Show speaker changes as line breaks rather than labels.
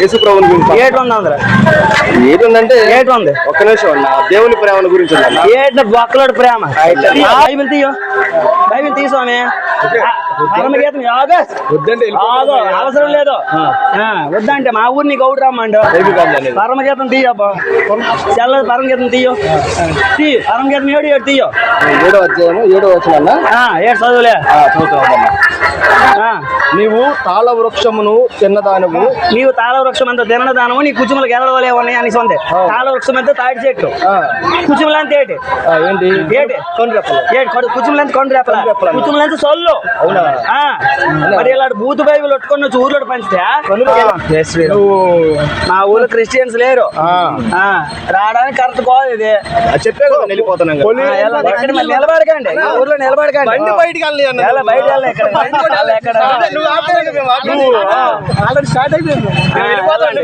యేసు ప్రభుని గురించి
ఏటు ఉంది అందరు
ఏంటంటే
ఏటు ఉంది
ఒక్క నిమిషం అన్న దేవుని ప్రేమ గురించి
ఏట బొక్కలోడు ప్రేమ బైబిల్ తీయో బైబిల్ తీ స్వామి పరమగీతం అవసరం లేదు వద్దంటే మా ఊరు నీకు అవుట్ రమ్మండు పరమగీతం తీయబ్బా చల్ల పరమగీతం తీయో పరమగీతం ఏడు తీయో
7వ అధ్యాయము 7వ వచనం
ఏడు చదువులే
నీవు తాళ వృక్షమును తిన్నదానము
నీవు తాళ వృక్షం అంతా తిన్నదానము నీ కుచుములు గెలవలేవని అనేసి ఉంది తాళ వృక్షం అంతా తాటి చెట్టు కుచుములు అంతా ఏంటి ఏంటి కుచుములు అంతా కొండ రేపల కుచుములు అంతా సొల్లు మరి ఇలాంటి బూత్ బైబిల్ కొట్టుకొని వచ్చి ఊర్లో పంచితే మా ఊళ్ళో క్రిస్టియన్స్ లేరు రావడానికి కరెక్ట్ కాదు ఇది
చెప్పే కదా వెళ్ళిపోతున్నాం
నిలబడకండి ఊర్లో నిలబడకండి
బయటికి వెళ్ళి
బయట ఎక్కడ
ఆల్రెడీ స్టార్ట్ అయిపోయింది